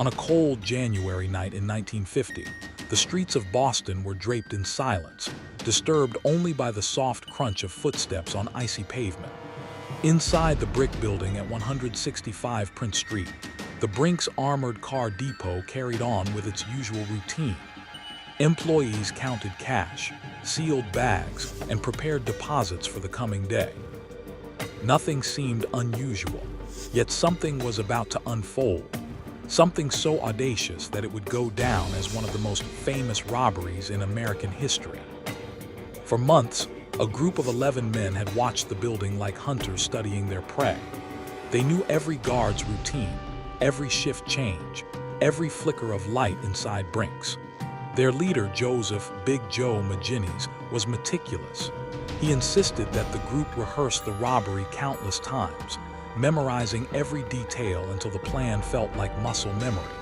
On a cold January night in 1950, the streets of Boston were draped in silence, disturbed only by the soft crunch of footsteps on icy pavement. Inside the brick building at 165 Prince Street, the Brinks Armored Car Depot carried on with its usual routine. Employees counted cash, sealed bags, and prepared deposits for the coming day. Nothing seemed unusual, yet something was about to unfold. Something so audacious that it would go down as one of the most famous robberies in American history. For months, a group of 11 men had watched the building like hunters studying their prey. They knew every guard's routine, every shift change, every flicker of light inside Brinks. Their leader, Joseph "Big Joe" McGinnis, was meticulous. He insisted that the group rehearse the robbery countless times, memorizing every detail until the plan felt like muscle memory.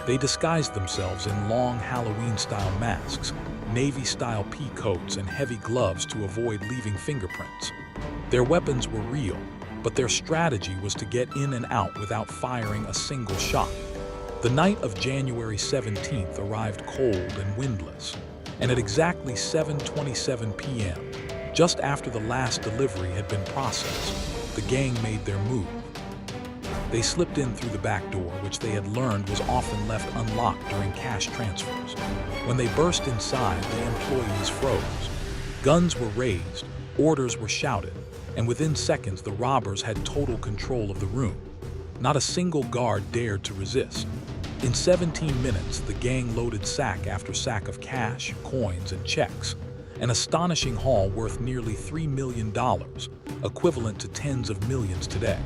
They disguised themselves in long Halloween-style masks, Navy-style pea coats, and heavy gloves to avoid leaving fingerprints. Their weapons were real, but their strategy was to get in and out without firing a single shot. The night of January 17th arrived cold and windless, and at exactly 7:27 p.m., just after the last delivery had been processed, the gang made their move. They slipped in through the back door, which they had learned was often left unlocked during cash transfers. When they burst inside, the employees froze. Guns were raised, orders were shouted, and within seconds the robbers had total control of the room. Not a single guard dared to resist. In 17 minutes, the gang loaded sack after sack of cash, coins, and checks, an astonishing haul worth nearly $3 million, equivalent to tens of millions today.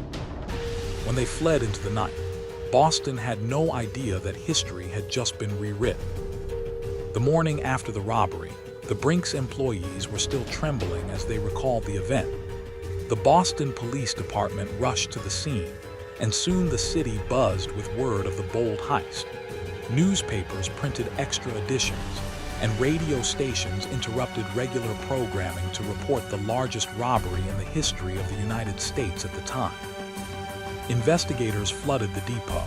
When they fled into the night, Boston had no idea that history had just been rewritten. The morning after the robbery, the Brinks employees were still trembling as they recalled the event. The Boston Police Department rushed to the scene, and soon the city buzzed with word of the bold heist. Newspapers printed extra editions, and radio stations interrupted regular programming to report the largest robbery in the history of the United States at the time. Investigators flooded the depot.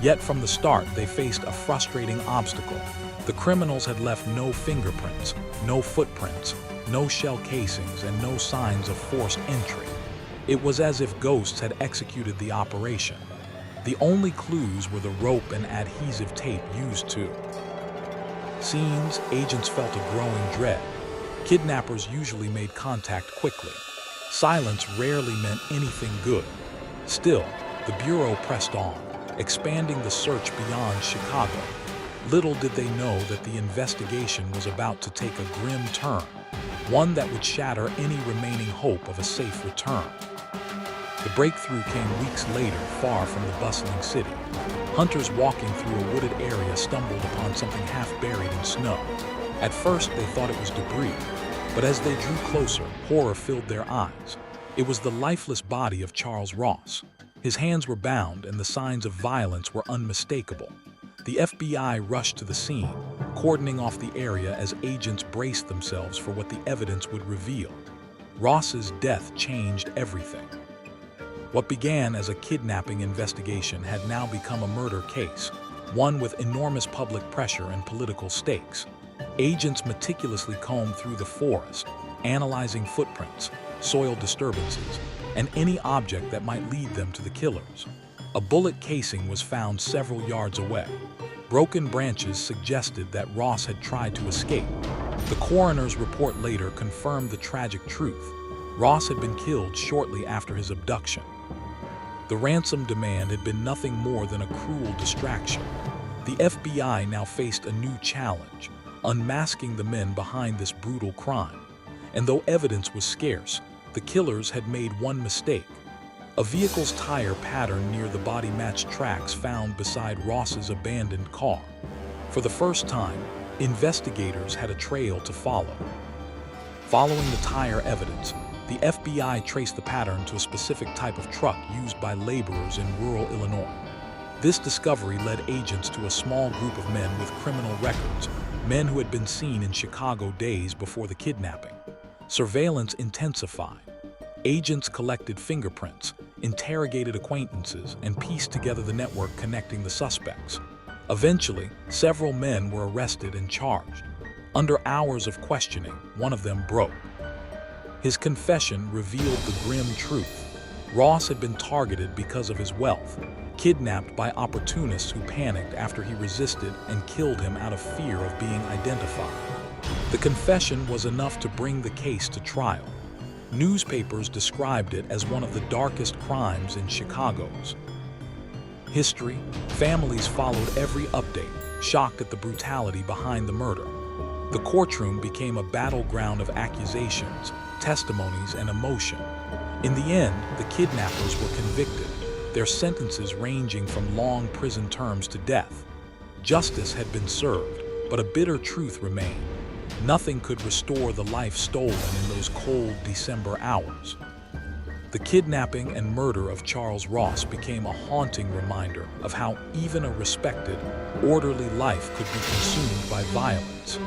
Yet from the start, they faced a frustrating obstacle. The criminals had left no fingerprints, no footprints, no shell casings, and no signs of forced entry. It was as if ghosts had executed the operation. The only clues were the rope and adhesive tape used to. Scenes, agents felt a growing dread. Kidnappers usually made contact quickly. Silence rarely meant anything good. Still, the Bureau pressed on, expanding the search beyond Chicago. Little did they know that the investigation was about to take a grim turn, one that would shatter any remaining hope of a safe return. The breakthrough came weeks later, far from the bustling city. Hunters walking through a wooded area stumbled upon something half buried in snow. At first, they thought it was debris, but as they drew closer, horror filled their eyes. It was the lifeless body of Charles Ross. His hands were bound, and the signs of violence were unmistakable. The FBI rushed to the scene, cordoning off the area as agents braced themselves for what the evidence would reveal. Ross's death changed everything. What began as a kidnapping investigation had now become a murder case, one with enormous public pressure and political stakes. Agents meticulously combed through the forest, analyzing footprints, soil disturbances, and any object that might lead them to the killers. A bullet casing was found several yards away. Broken branches suggested that Ross had tried to escape. The coroner's report later confirmed the tragic truth. Ross had been killed shortly after his abduction. The ransom demand had been nothing more than a cruel distraction. The FBI now faced a new challenge, unmasking the men behind this brutal crime. And though evidence was scarce, the killers had made one mistake. A vehicle's tire pattern near the body matched tracks found beside Ross's abandoned car. For the first time, investigators had a trail to follow. Following the tire evidence, the FBI traced the pattern to a specific type of truck used by laborers in rural Illinois. This discovery led agents to a small group of men with criminal records, men who had been seen in Chicago days before the kidnapping. Surveillance intensified. Agents collected fingerprints, interrogated acquaintances, and pieced together the network connecting the suspects. Eventually, several men were arrested and charged. Under hours of questioning, one of them broke. His confession revealed the grim truth. Ross had been targeted because of his wealth, kidnapped by opportunists who panicked after he resisted and killed him out of fear of being identified. The confession was enough to bring the case to trial. Newspapers described it as one of the darkest crimes in Chicago's history. Families followed every update, shocked at the brutality behind the murder. The courtroom became a battleground of accusations, testimonies, and emotion. In the end, the kidnappers were convicted, their sentences ranging from long prison terms to death. Justice had been served, but a bitter truth remained. Nothing could restore the life stolen in those cold December hours. The kidnapping and murder of Charles Ross became a haunting reminder of how even a respected, orderly life could be consumed by violence.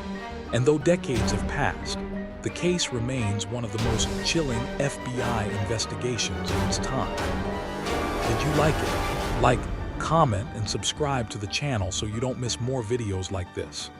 And though decades have passed, the case remains one of the most chilling FBI investigations of its time. Did you like it? Like, comment, and subscribe to the channel so you don't miss more videos like this.